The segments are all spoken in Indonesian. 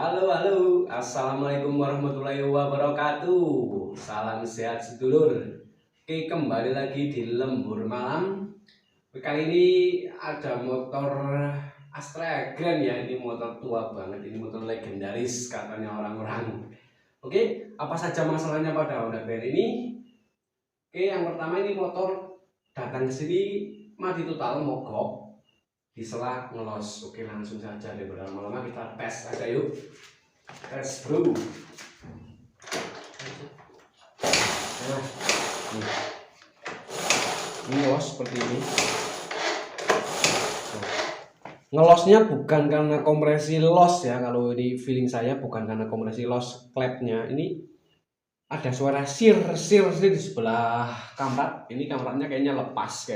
Halo, halo, assalamualaikum warahmatullahi wabarakatuh. Salam sehat sedulur. Oke, kembali lagi di Lembur Malam. Kali ini ada motor Astra Grand ya. Ini motor tua banget, ini motor legendaris katanya orang-orang. Oke, apa saja masalahnya pada Honda Grand ini? Oke, yang pertama ini motor datang ke sini mati total, mogok. Disela ngelos. Oke, langsung saja deh, berlama-lama kita tes aja yuk. Tes bro. Nah, ini ngelos seperti ini. Ngelosnya bukan karena kompresi los ya, kalau di feeling saya bukan karena kompresi los klepnya. Ini ada suara sir di sebelah kamrat. Ini kamratnya kayaknya lepas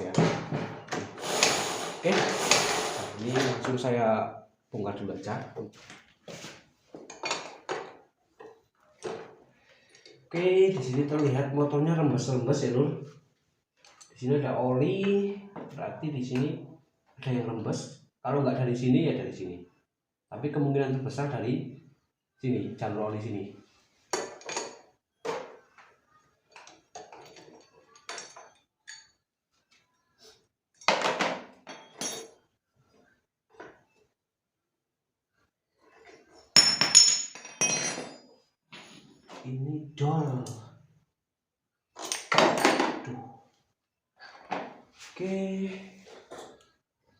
ya. Oke, ini langsung saya bongkar dulu aja. Oke, di sini terlihat motornya rembes-rembes ya, Lur. Di sini ada oli, berarti di sini ada yang rembes. Kalau nggak dari sini ya dari sini. Tapi kemungkinan terbesar dari sini, jalur oli sini. Ini dol. Aduh. Oke.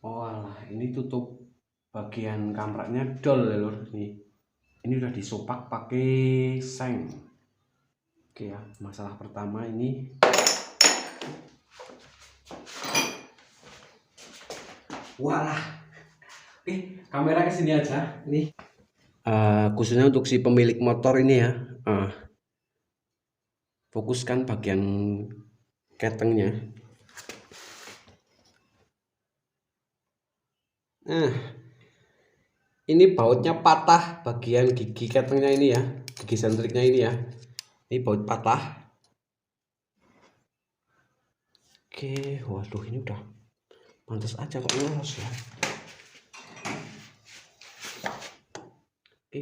Oh alah, ini tutup bagian kamraknya dol ya Lur. Ini udah disopak pakai seng. Oke ya, masalah pertama ini. Walah. Oke, kamera ke sini aja. Nih. Khususnya untuk si pemilik motor ini ya. Fokuskan bagian ketengnya. Nah, ini bautnya patah bagian gigi ketengnya ini ya, gigi sentriknya ini ya. Ini baut patah. Oke, waduh ini udah pantas aja kok ngelos ya. Oke,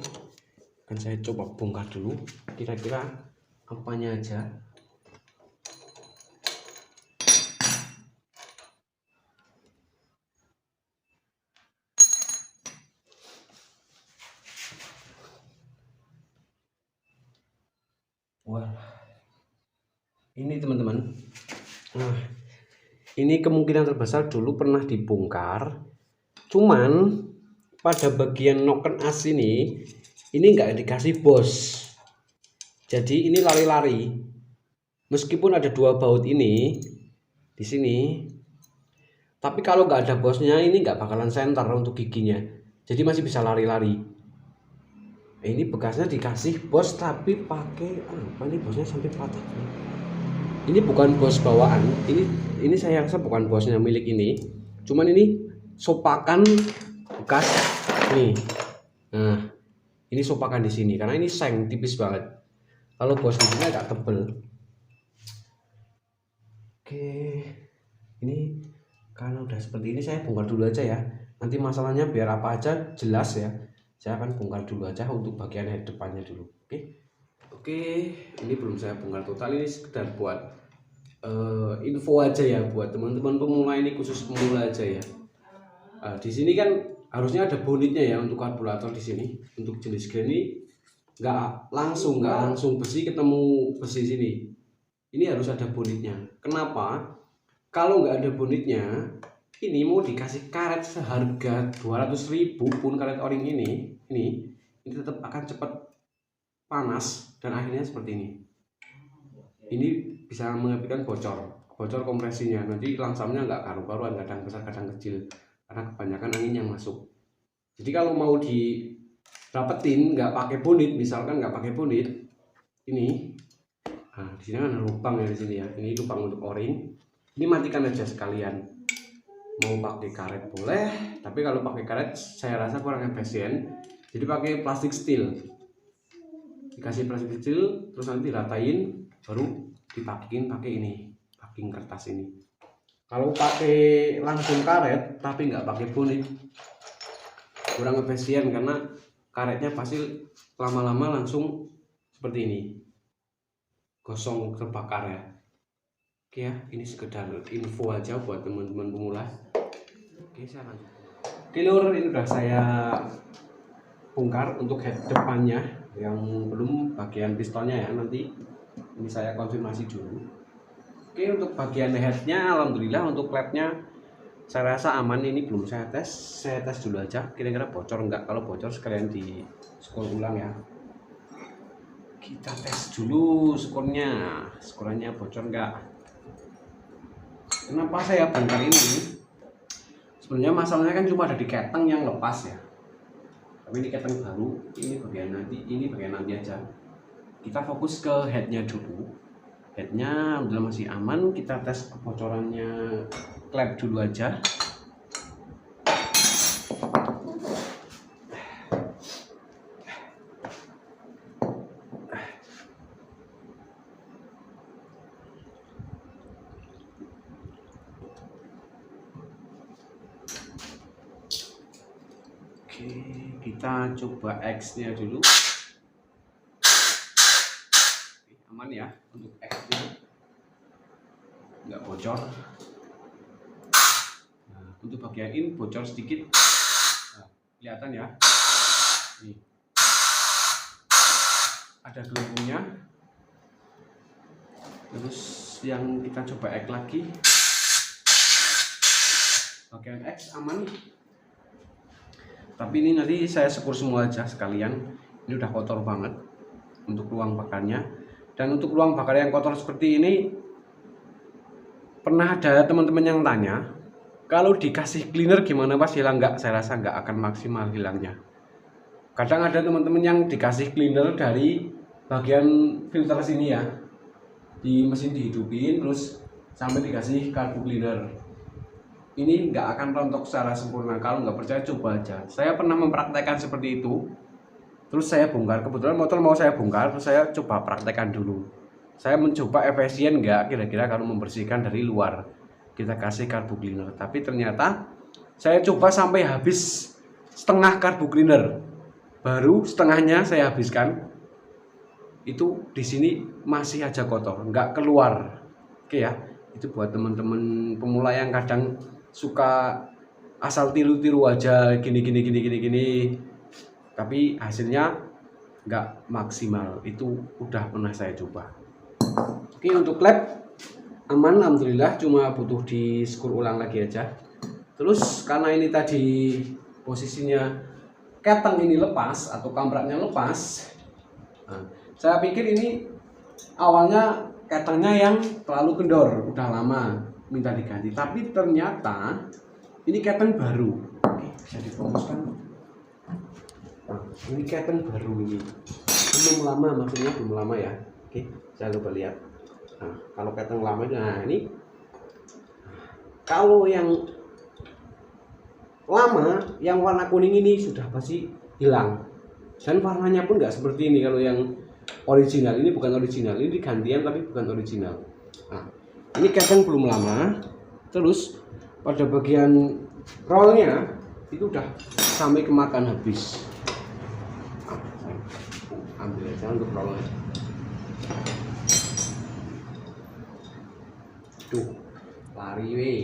akan saya coba bongkar dulu kira-kira apanya aja. Wah, ini teman-teman. Nah, ini kemungkinan terbesar dulu pernah dibongkar, cuman pada bagian noken as ini nggak dikasih bos. Jadi ini lari-lari. Meskipun ada dua baut ini di sini, tapi kalau nggak ada bosnya ini nggak bakalan senter untuk giginya. Jadi masih bisa lari-lari. Ini bekasnya dikasih bos tapi pakai apa nih, bosnya sampai patah. Ini bukan bos bawaan. Ini saya rasa bukan bosnya milik ini. Cuman ini sopakan bekas nih. Nah, ini sopakan di sini karena ini seng tipis banget. Kalau bos di sini agak tebel. Oke, ini karena udah seperti ini saya bongkar dulu aja ya. Nanti masalahnya biar apa aja jelas ya. Saya akan bongkar dulu aja untuk bagian head depannya dulu. Oke, ini belum saya bongkar total. Ini sekedar buat info aja ya buat teman-teman pemula, ini khusus pemula aja ya. Di sini kan harusnya ada bonitnya ya untuk karburator di sini. Untuk jenis Grand ini nggak langsung besi ketemu besi sini. Ini harus ada bonitnya. Kenapa? Kalau nggak ada bonitnya, ini mau dikasih karet seharga 200.000 pun karet o-ring ini tetap akan cepat panas dan akhirnya seperti ini. Ini bisa mengakibatkan bocor kompresinya. Nanti langsamnya nggak karu-karuan, kadang besar kadang kecil karena kebanyakan angin yang masuk. Jadi kalau mau didapetin nggak pakai bonit, misalkan nggak pakai bonit ini, nah di sini kan ada lubang ya di sini ya. Ini lubang untuk o-ring. Ini matikan aja sekalian. Mau pakai karet boleh, tapi kalau pakai karet saya rasa kurang efisien. Jadi pakai plastik steel. Dikasih plastik steel, terus nanti diratain, baru dipakiin pakai ini, packing kertas ini. Kalau pakai langsung karet tapi nggak pakai bonit kurang efisien, karena karetnya pasti lama-lama langsung seperti ini, gosong terbakar ya. Oke ya, ini sekedar info aja buat teman-teman pemula. Oke, saya lanjut. Oke lur, ini udah saya bongkar untuk head depannya, yang belum bagian pistonnya ya, nanti ini saya konfirmasi dulu. Oke, untuk bagian headnya alhamdulillah, untuk klepnya saya rasa aman. Ini belum saya tes dulu aja kira-kira bocor enggak. Kalau bocor sekalian di skor ulang ya, kita tes dulu skornya bocor enggak. Kenapa saya bongkar ini? Sebenarnya masalahnya kan cuma ada di keteng yang lepas ya, tapi ini keteng baru, ini bagian nanti aja. Kita fokus ke headnya dulu. Headnya alhamdulillah masih aman. Kita tes kebocorannya klep dulu aja. Oke, kita coba X-nya dulu. Aman ya untuk X-nya, nggak bocor. Nah, untuk bagian in bocor sedikit, nah, kelihatan ya. Nih, ada gelembungnya. Terus yang kita coba X lagi, bagian X aman. Tapi ini nanti saya syukur semua aja sekalian. Ini udah kotor banget untuk ruang bakarnya. Dan untuk ruang bakar yang kotor seperti ini, pernah ada teman-teman yang tanya, kalau dikasih cleaner gimana Mas, hilang nggak? Saya rasa nggak akan maksimal hilangnya. Kadang ada teman-teman yang dikasih cleaner dari bagian filter sini ya, di mesin dihidupin terus sampai dikasih karbu cleaner. Ini nggak akan rontok secara sempurna. Kalau nggak percaya coba aja. Saya pernah mempraktekkan seperti itu. Terus saya bongkar, kebetulan motor mau saya bongkar, terus saya coba praktekkan dulu. Saya mencoba efisien nggak kira-kira kalau membersihkan dari luar. Kita kasih karbu cleaner. Tapi ternyata saya coba sampai habis setengah karbu cleaner. Baru setengahnya saya habiskan. Itu di sini masih aja kotor, nggak keluar. Oke ya, itu buat teman-teman pemula yang kadang suka asal tiru-tiru aja gini, tapi hasilnya nggak maksimal. Itu udah pernah saya coba. Oke, untuk klep aman alhamdulillah, cuma butuh di skor ulang lagi aja. Terus karena ini tadi posisinya keteng ini lepas atau kampratnya lepas, nah, saya pikir ini awalnya ketengnya yang terlalu kendor, udah lama minta diganti, tapi ternyata ini keteng baru. Oke, bisa difokuskan. Nah, ini keteng baru, ini belum lama, maksudnya belum lama ya. Oke, saya coba lihat. Nah, kalau keteng lama, nah ini kalau yang lama yang warna kuning ini sudah pasti hilang, dan warnanya pun nggak seperti ini. Kalau yang original, ini bukan original, ini digantian tapi bukan original. Nah, ini keteng belum lama. Terus pada bagian rollnya itu udah sampai kemakan habis. Nah, saya ambil aja untuk rollnya. Tuh, lari weh.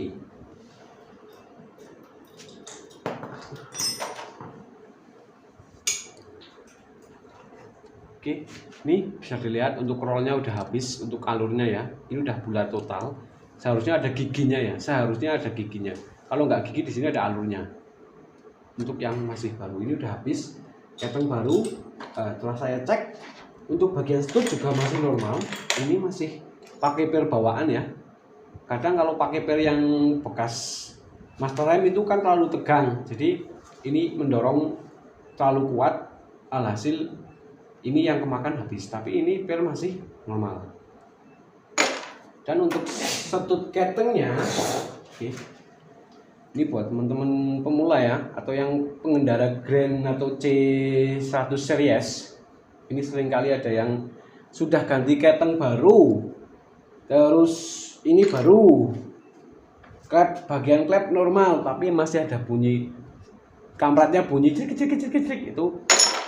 Oke, ini bisa dilihat untuk rollnya udah habis, untuk alurnya ya, ini udah bulat total. Seharusnya ada giginya ya, seharusnya ada giginya. Kalau nggak gigi di sini ada alurnya. Untuk yang masih baru ini udah habis, keteng baru. Setelah saya cek, untuk bagian stud juga masih normal. Ini masih pakai per bawaan ya. Kadang kalau pakai per yang bekas master rem itu kan terlalu tegang, jadi ini mendorong terlalu kuat, alhasil ini yang kemakan habis. Tapi ini per masih normal. Dan untuk setut ketengnya, oke, ini buat teman-teman pemula ya, atau yang pengendara Grand atau C100 series, ini seringkali ada yang sudah ganti keteng baru, terus ini baru klep, bagian klep normal tapi masih ada bunyi kampratnya, bunyi kecil itu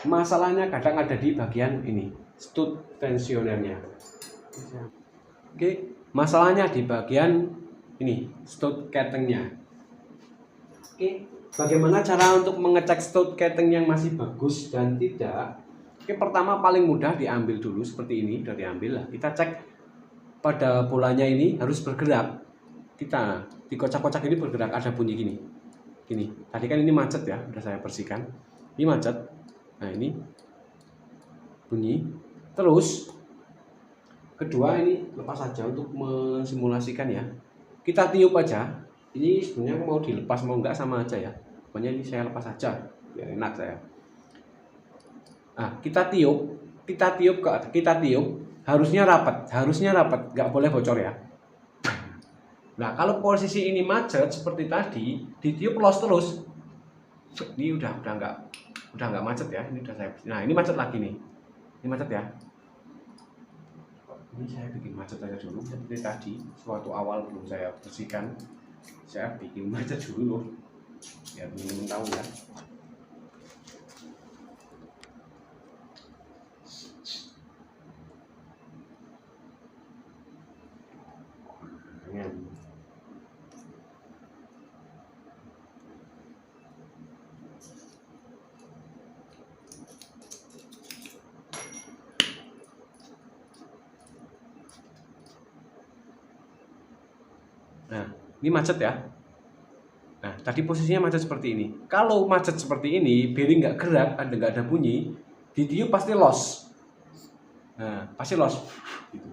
masalahnya kadang ada di bagian ini, stud tensionernya. Oke, masalahnya di bagian ini, stud casingnya. Oke, bagaimana cara untuk mengecek stud casing yang masih bagus dan tidak? Oke, pertama paling mudah diambil dulu seperti ini, udah diambil lah. Kita cek pada bolanya ini harus bergerak. Kita di kocak-kocak ini bergerak, ada bunyi gini. Gini. Tadi kan ini macet ya, udah saya bersihkan. Ini macet. Nah, ini bunyi. Terus kedua ini lepas saja untuk mensimulasikan ya. Kita tiup aja. Ini sebenarnya mau dilepas mau enggak sama aja ya. Pokoknya ini saya lepas saja biar enak saya. Nah, kita tiup harusnya rapat, nggak boleh bocor ya. Nah, kalau posisi ini macet seperti tadi, ditiup los terus. Ini udah nggak macet ya. Ini udah saya. Nah, ini macet lagi nih. Ini macet ya. Ini saya bikin macet aja dulu seperti tadi. Suatu awal belum saya bersihkan, saya bikin macet dulu biar teman-teman tahu ya. Nah, ini macet ya. Nah, tadi posisinya macet seperti ini. Kalau macet seperti ini, bearing nggak gerak, nggak ada bunyi, ditiup pasti los. Nah, pasti los. Gitu.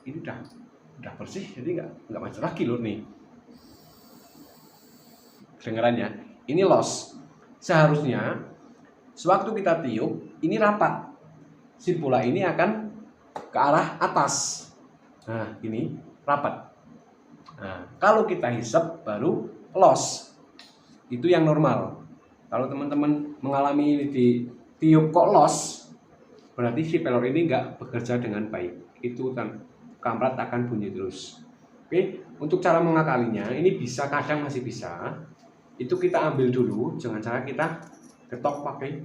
Ini udah bersih, jadi nggak macet lagi loh nih. Dengarannya, ini los. Seharusnya sewaktu kita tiup, ini rapat. Si bola ini akan ke arah atas. Nah, ini rapat. Nah, kalau kita hisap baru los. Itu yang normal. Kalau teman-teman mengalami ini di tiup kok los, berarti si pelor ini nggak bekerja dengan baik. Itu kan kampret akan bunyi terus. Oke, untuk cara mengakalinya ini bisa, kadang masih bisa. Itu kita ambil dulu, jangan cara kita ketok pakai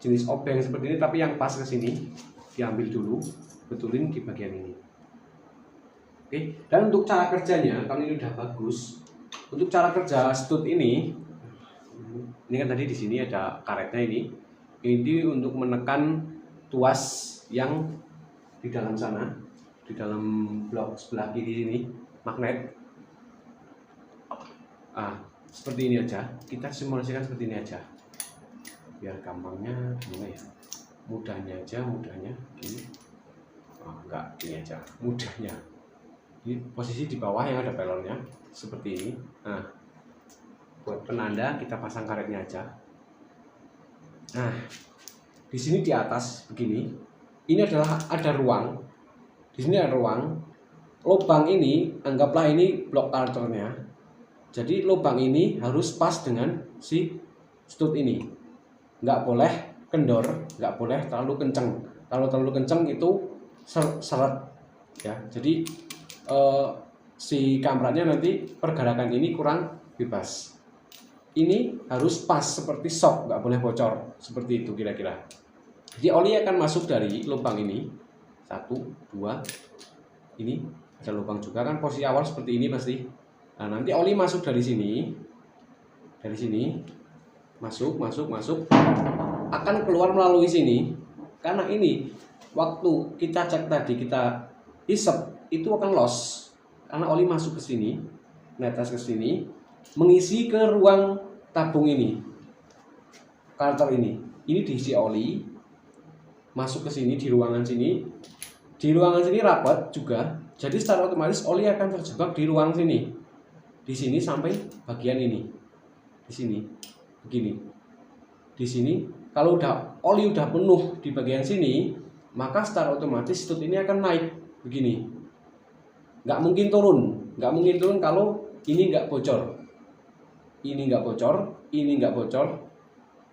jenis obeng seperti ini, tapi yang pas ke sini diambil dulu, betulin di bagian ini. Oke, dan untuk cara kerjanya, kalau ini udah bagus, untuk cara kerja stud ini kan tadi di sini ada karetnya ini untuk menekan tuas yang di dalam sana, di dalam blok sebelah kiri sini, magnet. Seperti ini aja, kita simulasikan seperti ini aja, biar gampangnya gimana ya, mudahnya gini, enggak gini aja, mudahnya. Di posisi di bawah yang ada pelornya seperti ini. Nah, buat penanda kita pasang karetnya aja. Nah, di sini di atas begini, ini adalah ada ruang. Di sini ada ruang. Lubang ini anggaplah ini blok kartonnya. Jadi lubang ini harus pas dengan si stud ini. Nggak boleh kendor, nggak boleh terlalu kenceng. Kalau terlalu kenceng itu seret ya. Jadi si kampretnya nanti pergerakan ini kurang bebas. Ini harus pas seperti sok, nggak boleh bocor seperti itu kira-kira. Jadi oli akan masuk dari lubang ini, 1, 2, ini ada lubang juga kan, posisi awal seperti ini pasti. Nah, nanti oli masuk dari sini masuk, akan keluar melalui sini. Karena ini waktu kita cek tadi, kita hisap, itu akan los karena oli masuk ke sini, netes ke sini, mengisi ke ruang tabung ini, karter ini diisi oli, masuk ke sini di ruangan sini rapat juga. Jadi secara otomatis oli akan terjebak di ruang sini, di sini sampai bagian ini, di sini begini, di sini. Kalau oli udah penuh di bagian sini, maka secara otomatis stud ini akan naik begini, nggak mungkin turun kalau ini nggak bocor, ini nggak bocor,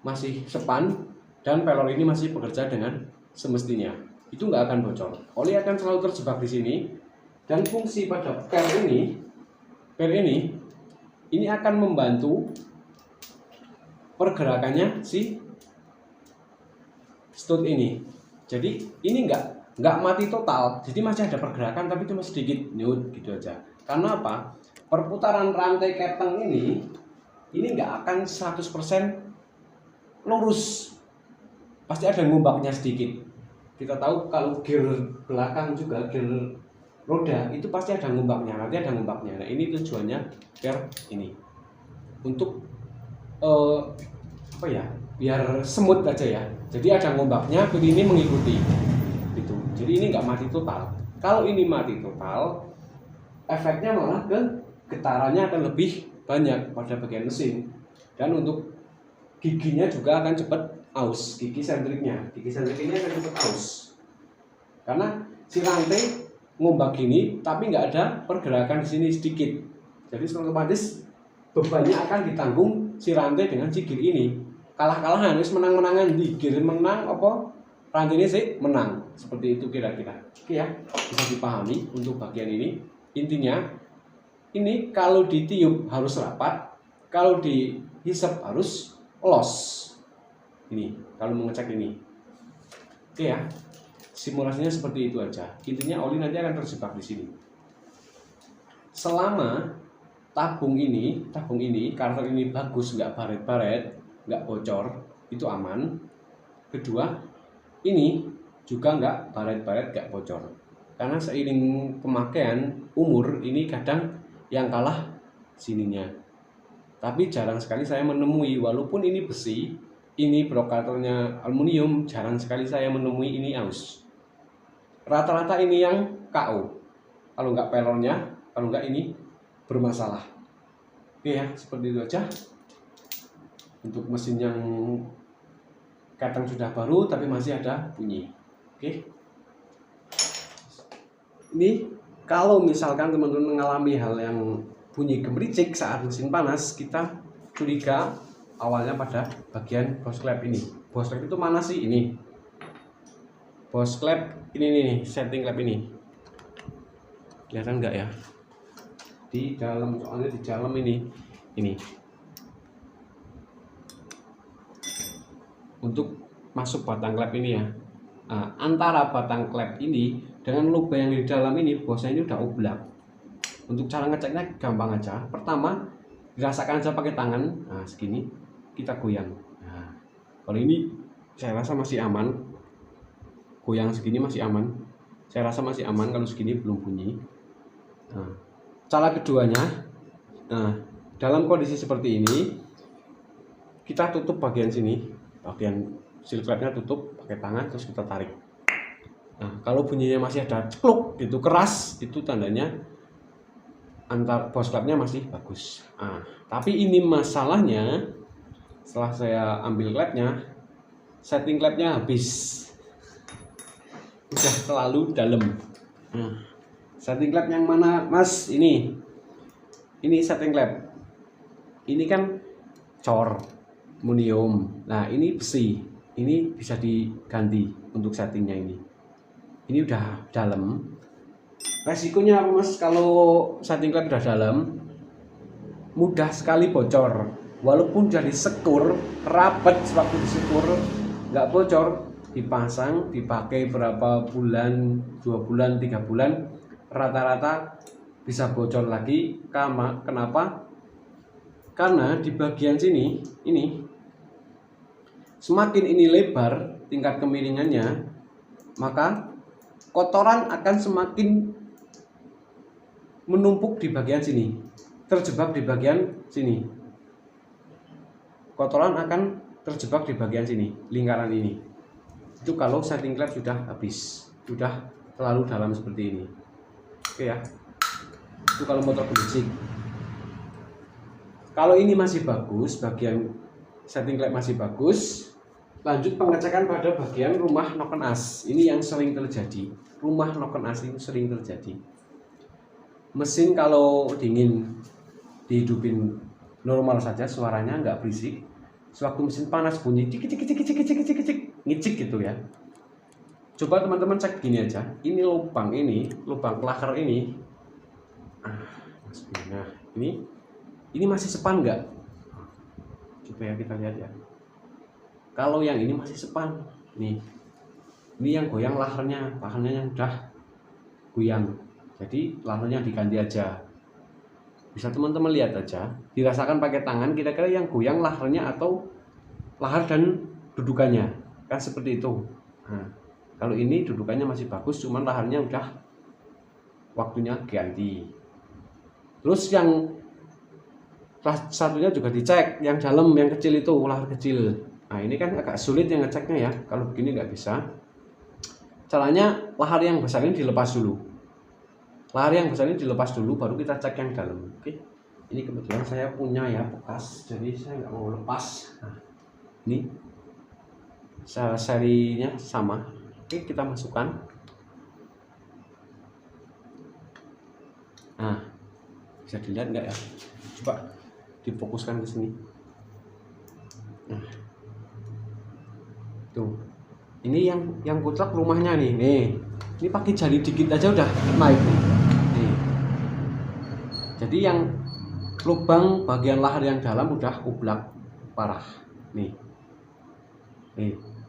masih sepan, dan pelor ini masih bekerja dengan semestinya, itu nggak akan bocor. Oli akan selalu terjebak di sini, dan fungsi pada per ini akan membantu pergerakannya si stud ini. Jadi ini nggak mati total, jadi masih ada pergerakan tapi cuma sedikit nyut gitu aja. Karena apa? Perputaran rantai keteng ini nggak akan 100% lurus, pasti ada ngombaknya sedikit. Kita tahu kalau gear belakang juga, gear roda itu pasti ada ngombaknya, nanti ada ngombaknya. Nah ini tujuannya biar ini untuk apa ya, biar semut aja ya, jadi ada ngombaknya, pilih ini mengikuti gitu. Jadi ini nggak mati total. Kalau ini mati total, efeknya malah ke getarannya akan lebih banyak pada bagian mesin, dan untuk giginya juga akan cepat aus. Gigi sentriknya ini akan cepat aus karena si rantai ngombak gini tapi nggak ada pergerakan di sini sedikit. Jadi otomatis bebannya akan ditanggung si rantai dengan si gear ini. Kalah-kalahan, wis menang-menangan di gear menang apa rantai ini sih menang. Seperti itu kira-kira. Oke ya, bisa dipahami untuk bagian ini. Intinya ini kalau ditiup harus rapat, kalau dihisap harus los. Ini kalau mengecek ini. Oke ya. Simulasinya seperti itu aja. Intinya oli nanti akan terjebak di sini. Selama tabung ini, karter ini bagus, nggak baret-baret, nggak bocor, itu aman. Kedua, ini juga nggak baret-baret, nggak bocor. Karena seiring pemakaian umur ini kadang yang kalah sininya. Tapi jarang sekali saya menemui, walaupun ini besi, ini brokatornya aluminium, jarang sekali saya menemui ini aus. Rata-rata ini yang KO. Kalau nggak pelornya, kalau nggak ini bermasalah. Oke ya, seperti itu aja. Untuk mesin yang kadang sudah baru tapi masih ada bunyi. Oke. Ini kalau misalkan teman-teman mengalami hal yang bunyi gemericik saat mesin panas, kita curiga awalnya pada bagian bos klep ini. Bos klep itu mana sih? Ini bos klep ini nih, setting klep ini. Kelihatan nggak ya? Di dalam, soalnya di dalam ini untuk masuk batang klep ini ya. Nah, antara batang klep ini dengan lubang yang di dalam ini, bosnya ini udah oblak. Untuk cara ngeceknya gampang aja. Pertama, dirasakan aja pakai tangan. Nah, segini kita goyang. Nah, kalau ini saya rasa masih aman. Goyang segini masih aman. Saya rasa masih aman kalau segini belum bunyi. Nah, cara keduanya, nah dalam kondisi seperti ini kita tutup bagian sini, bagian seal klepnya tutup pakai tangan, terus kita tarik. Nah, kalau bunyinya masih ada cekluk gitu keras, itu tandanya antar bos klepnya masih bagus. Nah, tapi ini masalahnya setelah saya ambil klepnya, setting klepnya habis, udah terlalu dalam. Nah, setting klep yang mana mas? Ini setting klep. Ini kan cor aluminium. Nah ini besi. Ini bisa diganti untuk settingnya ini. Ini udah dalam. Resikonya apa mas? Kalau setting klep udah dalam, mudah sekali bocor. Walaupun jadi sekur, rapet waktu disekur, nggak bocor. Dipasang, dipakai berapa bulan, 2 bulan, 3 bulan, rata-rata bisa bocor lagi. Kenapa? Karena di bagian sini ini semakin ini lebar tingkat kemiringannya, maka kotoran akan semakin menumpuk di bagian sini, terjebak di bagian sini. Kotoran akan terjebak di bagian sini, lingkaran ini. Itu kalau setting klep sudah habis, sudah terlalu dalam seperti ini. Oke ya, itu kalau motor gemericik. Kalau ini masih bagus, bagian setting klep masih bagus, lanjut pengecekan pada bagian rumah noken as. Ini yang sering terjadi, rumah noken as ini sering terjadi. Mesin kalau dingin dihidupin normal saja, suaranya nggak berisik. Sewaktu mesin panas bunyi cik ngicik gitu ya. Coba teman-teman cek gini aja. Ini lubang klaker ini. Nah, ini masih sepan nggak? Coba ya kita lihat ya. Kalau yang ini masih sepan nih, ini yang goyang laharnya yang udah goyang, jadi laharnya diganti aja. Bisa teman-teman lihat aja, dirasakan pakai tangan kira-kira yang goyang laharnya atau lahar dan dudukannya, kan seperti itu. Nah, kalau ini dudukannya masih bagus, cuman laharnya udah waktunya ganti. Terus yang satunya juga dicek, yang dalam, yang kecil itu, lahar kecil. Nah ini kan agak sulit yang ngeceknya ya, kalau begini nggak bisa. Caranya lahar yang besar ini dilepas dulu. Lahar yang besar ini dilepas dulu, baru kita cek yang dalam. Oke. Ini kebetulan saya punya ya bekas, jadi saya nggak mau lepas. Nah, ini serinya sama. Oke, kita masukkan. Nah, bisa dilihat nggak ya? Coba difokuskan ke sini. Nah, tuh, ini yang kuclak rumahnya nih. Ini pakai jari dikit aja udah naik nih. Jadi yang lubang bagian lahar yang dalam udah ublak parah. Nih,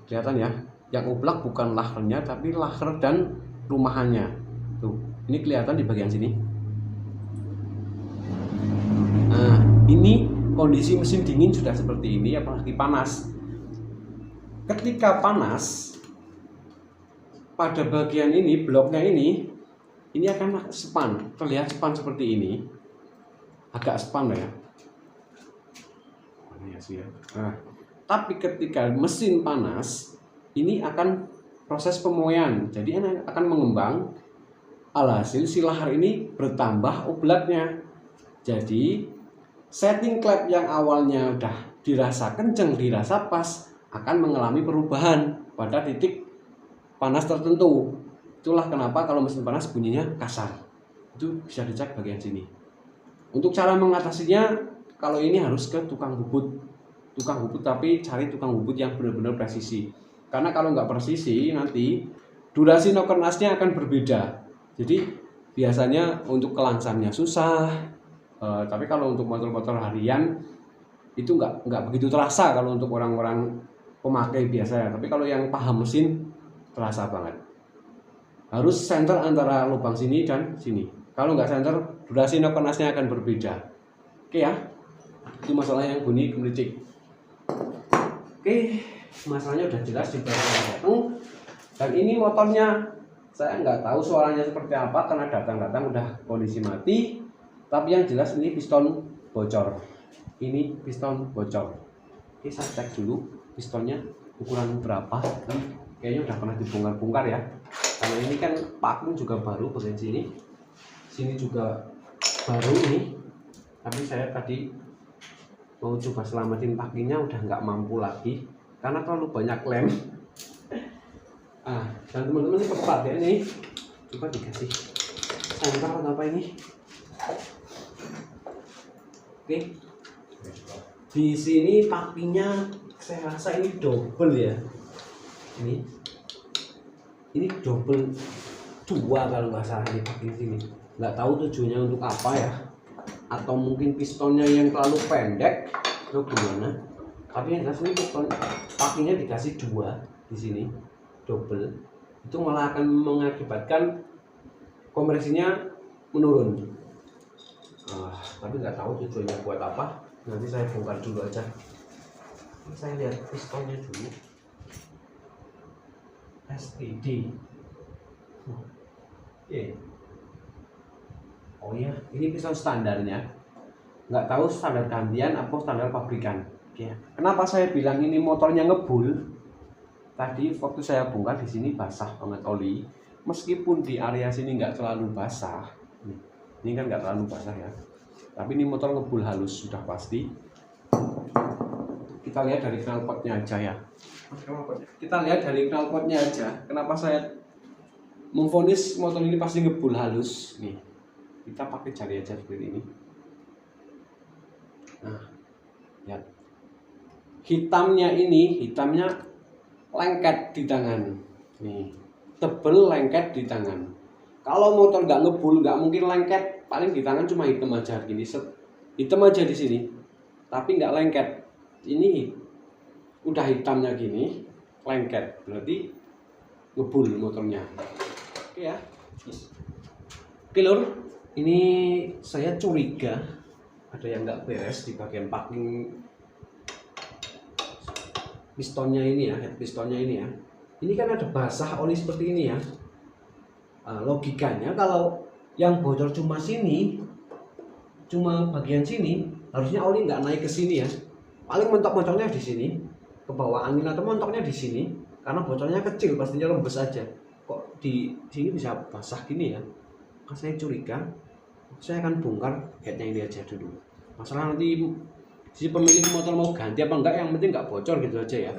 kelihatan ya? Yang ublak bukan laharnya, tapi lahar dan rumahannya. Tuh, ini kelihatan di bagian sini. Nah, ini kondisi mesin dingin sudah seperti ini, apalagi panas. Ketika panas, pada bagian ini, bloknya ini akan span, terlihat span seperti ini, agak span ya. Nah, tapi ketika mesin panas, ini akan proses pemoyan, jadi akan mengembang. Alhasil si lahar ini bertambah ublaknya. Jadi setting klep yang awalnya udah dirasa kenceng, dirasa pas, akan mengalami perubahan pada titik panas tertentu. Itulah kenapa kalau mesin panas bunyinya kasar. Itu bisa dicek bagian sini. Untuk cara mengatasinya, kalau ini harus ke tukang bubut. Tukang bubut, tapi cari tukang bubut yang benar-benar presisi. Karena kalau nggak presisi, nanti durasi nokernasnya akan berbeda. Jadi biasanya untuk kelansannya susah. Tapi kalau untuk motor-motor harian itu nggak begitu terasa kalau untuk orang-orang pemakai biasa ya. Tapi kalau yang paham mesin terasa banget. Harus center antara lubang sini dan sini. Kalau nggak center, durasi nokernasnya akan berbeda. Oke ya, itu masalah yang bunyi gemericik. Oke, masalahnya udah jelas di belakang. Dan ini motornya saya nggak tahu suaranya seperti apa karena datang-datang udah kondisi mati. Tapi yang jelas ini piston bocor. Ini piston bocor. Oke, saya cek dulu pistonnya ukuran berapa. Kayaknya udah pernah dibongkar-bongkar ya. Karena ini kan paku juga baru bagian sini. Sini juga baru ini. Tapi saya tadi mau coba selamatin pakinya udah nggak mampu lagi karena terlalu banyak lem. Dan teman-teman ini tepat ya ini. Coba dikasih center atau apa ini. Oke. Di sini pakinya saya rasa ini double ya. Ini double 2 kalau nggak salah di paki sini. Nggak tahu tujuannya untuk apa ya. Atau mungkin pistonnya yang terlalu pendek atau gimana. Tapi yang jelas ini piston pakinya dikasih 2 di sini, double. Itu malah akan mengakibatkan kompresinya menurun. Tapi nggak tahu tujuannya buat apa. Nanti saya bongkar dulu aja. Saya lihat pistonnya dulu. STD. Oh iya, ini piston standarnya. Nggak tahu standar gantian atau standar pabrikan. Kenapa saya bilang ini motornya ngebul? Tadi waktu saya bongkar di sini basah banget oli. Meskipun di area sini nggak terlalu basah. Ini kan nggak terlalu basah ya. Tapi ini motor ngebul halus sudah pasti. Kita lihat dari knalpotnya aja ya. Kita lihat dari knalpotnya aja. Kenapa saya memvonis motor ini pasti ngebul halus? Nih, kita pakai jari aja seperti ini. Nah, lihat. Hitamnya lengket di tangan. Nih, tebel lengket di tangan. Kalau motor nggak ngebul, nggak mungkin lengket. Paling di tangan cuma hitam aja gini, hitam aja di sini, tapi nggak lengket. ini udah hitamnya gini, lengket, berarti ngebul motornya. Oke ya. Oke lur, ini saya curiga ada yang nggak beres di bagian packing pistonnya ini ya, head pistonnya ini ya. Ini kan ada basah oli seperti ini ya. Logikanya kalau yang bocor cuma sini, cuma bagian sini, harusnya oli nggak naik ke sini ya. Paling mentok-mentoknya di sini, ke bawah angin atau mentoknya di sini, karena bocornya kecil pastinya lembes aja. Kok di sini bisa basah gini ya? Maka saya curiga, saya akan bongkar headnya ini aja dulu. Masalah nanti si pemilik motor mau ganti apa enggak, yang penting nggak bocor gitu aja ya.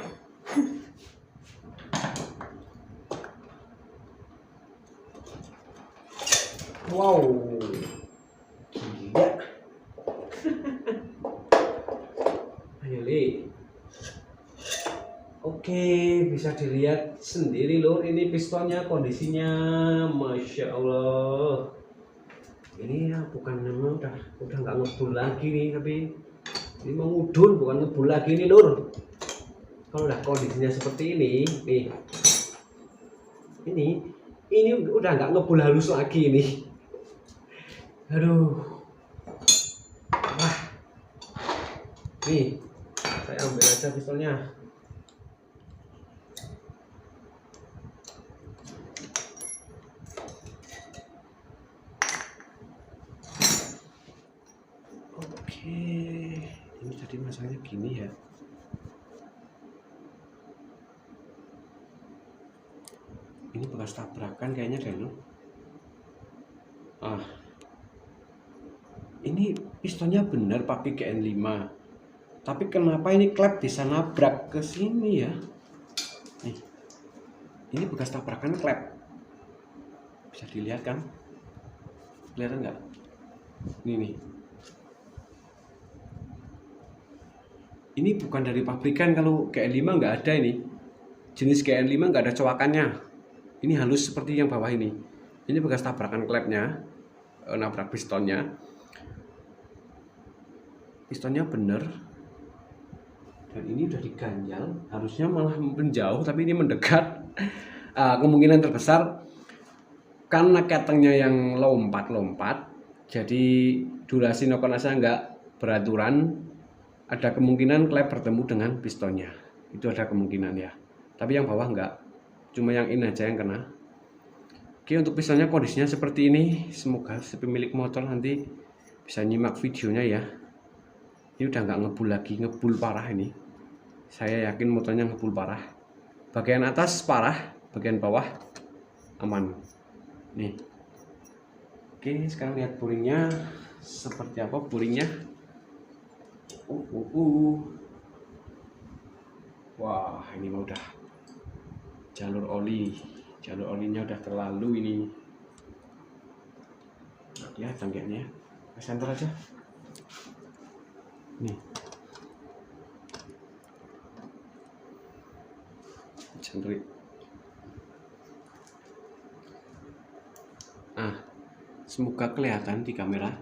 Wow, gila. Ayo Li. Oke, bisa dilihat sendiri lur, ini pistonnya kondisinya Masya Allah. Ini ya bukan memang udah nggak ngebul lagi nih, tapi ini mau ngudul bukan ngebul lagi nih lur. Kalau udah kondisinya seperti ini nih, ini udah nggak ngebul halus lagi nih. Aduh, wah, nih saya ambil aja pistonnya. Oke, ini tadi masalahnya gini ya. Ini bekas tabrakan kayaknya deh lo. Ini pistonnya benar pakai GN5. Tapi kenapa ini klep bisa nabrak ke sini ya? Nih. Ini bekas tabrakan klep. Bisa dilihat kan? Kelihatan nggak? Nih. Ini bukan dari pabrikan, kalau GN5 nggak ada ini. Jenis GN5 nggak ada cowakannya. Ini halus seperti yang bawah ini. Ini bekas tabrakan klepnya, nabrak pistonnya. Pistonnya bener. Dan ini udah diganjal, harusnya malah menjauh, tapi ini mendekat. Kemungkinan terbesar karena ketengnya yang lompat-lompat, jadi durasi nokonasa nggak beraturan. Ada kemungkinan klep bertemu dengan pistonnya, itu ada kemungkinan ya. Tapi yang bawah nggak, cuma yang ini aja yang kena. Oke, untuk pistonnya kondisinya seperti ini. Semoga si pemilik motor nanti bisa nyimak videonya ya. Ini udah nggak ngebul lagi, ngebul parah ini. Saya yakin motornya ngebul parah. Bagian atas parah, bagian bawah aman. Nih. Oke, sekarang lihat buringnya seperti apa buringnya. Wah, ini mah udah jalur olinya udah terlalu ini. Ya, cangkirnya senter aja. Nih, cangkir. Semoga kelihatan di kamera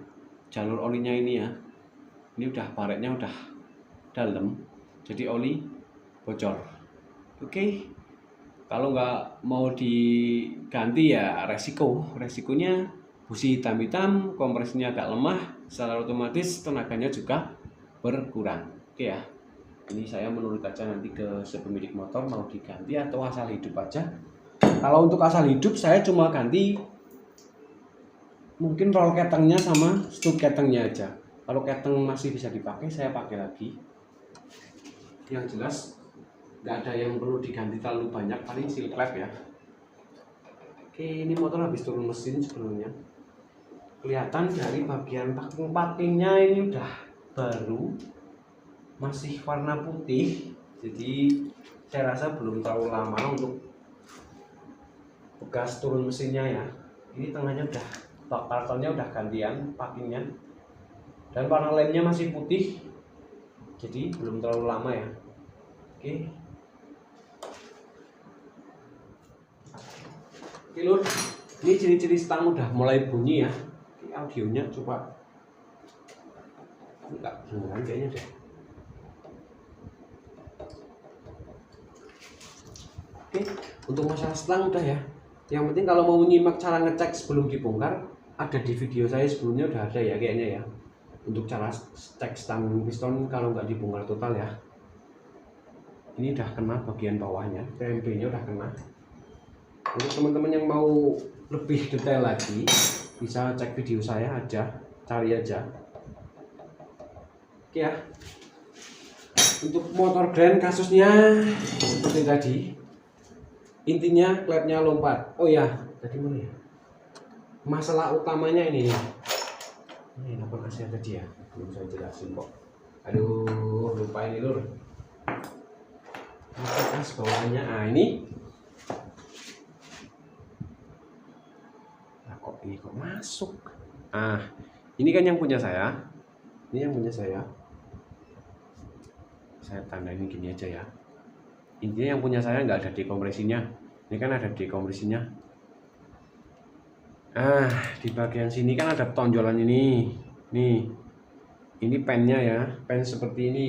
jalur olinya ini ya. Ini udah baretnya udah dalam, jadi oli bocor. Oke, kalau nggak mau diganti ya resikonya busi hitam-hitam, kompresinya agak lemah, secara otomatis tenaganya juga berkurang. Oke ya, ini saya menurut aja nanti ke pemilik motor mau diganti atau asal hidup aja. Kalau untuk asal hidup saya cuma ganti mungkin roll ketengnya sama stud ketengnya aja. Kalau keteng masih bisa dipakai, saya pakai lagi. Yang jelas nggak ada yang perlu diganti terlalu banyak, paling seal klep ya. Oke, ini motor habis turun mesin sebelumnya. Kelihatan dari bagian packing-packingnya ini udah baru, masih warna putih. Jadi saya rasa belum terlalu lama untuk bekas turun mesinnya ya. Ini tengahnya udah, bak partonnya udah gantian packingnya. Dan warna lemnya masih putih, jadi belum terlalu lama ya. Oke, lur, ini ciri-ciri stang udah mulai bunyi ya. Ini audionya coba enggak beneran kayaknya deh. Oke, untuk masalah selang udah ya. Yang penting kalau mau nyimak cara ngecek sebelum dibongkar, ada di video saya sebelumnya udah ada ya kayaknya ya. Untuk cara cek stang piston kalau nggak dibongkar total ya. Ini udah kena bagian bawahnya, PMB-nya udah kena. Untuk teman-teman yang mau lebih detail lagi, bisa cek video saya aja, cari aja. Oke ya. Untuk motor Grand kasusnya seperti tadi. Intinya klepnya lompat. Oh ya, tadi mana ya? Masalah utamanya ini. Ini apa kasih tadi ya? Belum saya jelasin kok. Aduh, lupa ini lur. Kas bawaannya. Ah ini. Nah, kok ini kok masuk? Ah, ini kan yang punya saya. Ini yang punya saya. Saya tanda ini gini aja ya. Intinya yang punya saya nggak ada dekompresinya. Ini kan ada dekompresinya. Di bagian sini kan ada tonjolan ini. Nih, ini pennya ya, pen seperti ini.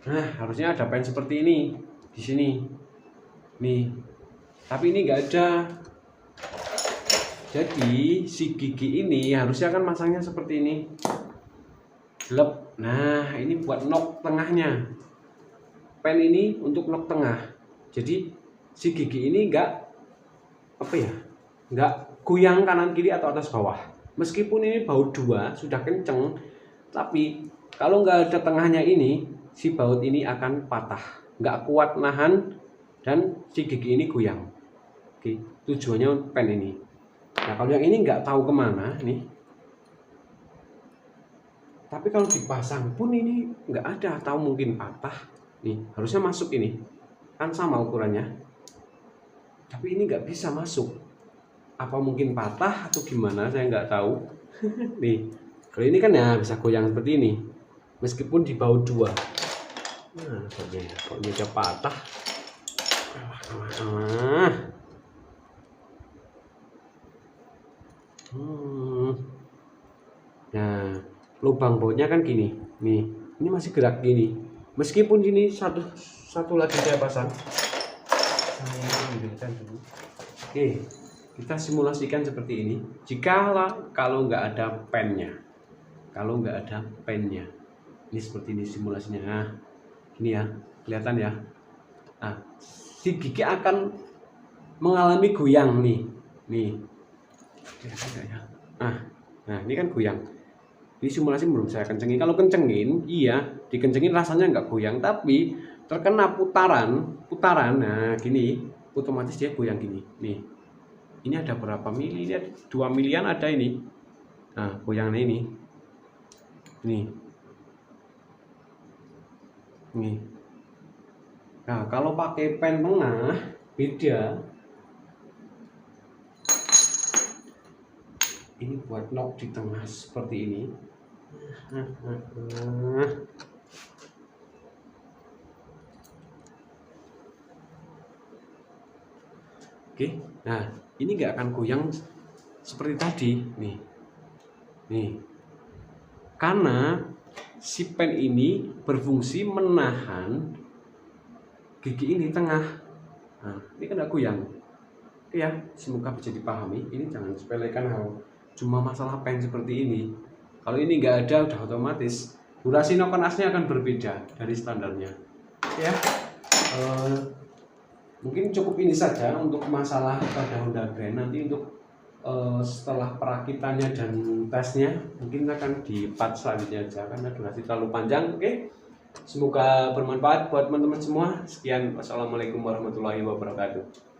Nah, harusnya ada pen seperti ini di sini. Nih, tapi ini nggak ada. Jadi si gigi ini harusnya kan masangnya seperti ini. Lep. Nah, ini buat nok tengahnya. Pen ini untuk nok tengah. Jadi si gigi ini enggak goyang kanan kiri atau atas bawah. Meskipun ini baut 2 sudah kenceng, tapi kalau nggak ada tengahnya ini, si baut ini akan patah, nggak kuat nahan dan si gigi ini goyang. Oke, tujuannya pen ini. Nah, kalau yang ini nggak tahu kemana nih. Tapi kalau dipasang pun ini nggak ada, atau mungkin patah. Nih, harusnya masuk ini. Kan sama ukurannya. Tapi ini nggak bisa masuk. Apa mungkin patah atau gimana, saya nggak tahu. Nih, kalau ini kan ya bisa goyang seperti ini. Meskipun di baut 2. Nah, kok meja patah. Nah, lubang bautnya kan gini. Nih, ini masih gerak gini. Meskipun ini satu lagi saya pasang. Saya ambilkan dulu. Oke, kita simulasikan seperti ini. Kalau nggak ada pennya, ini seperti ini simulasinya. Nah, ini ya, kelihatan ya. Nah, si gigi akan mengalami goyang nih. Kelihatan nggak ya? Nah, ini kan goyang. Ini simulasi belum saya kencengin. Kalau kencengin, iya, dikencengin rasanya nggak goyang, tapi terkena putaran. Nah gini, otomatis dia goyang gini. Nih, ini ada berapa mili? Ini ada 2 milian ada ini. Nah, goyangnya ini. Nih. Nah, kalau pakai pen tengah beda. Ini buat nok di tengah seperti ini. Oke, nah ini nggak akan goyang seperti tadi, nih, karena si pen ini berfungsi menahan gigi ini tengah. Nah, ini kan nggak goyang. Oke ya, semoga bisa dipahami. Ini jangan sepelekan hal cuma masalah pen seperti ini. Kalau ini nggak ada, udah otomatis durasi noken asnya akan berbeda dari standarnya. Ya, mungkin cukup ini saja untuk masalah pada Honda Grand. Nanti untuk setelah perakitannya dan tesnya mungkin akan di part selanjutnya aja karena durasi terlalu panjang. Oke, semoga bermanfaat buat teman-teman semua. Sekian, wassalamualaikum warahmatullahi wabarakatuh.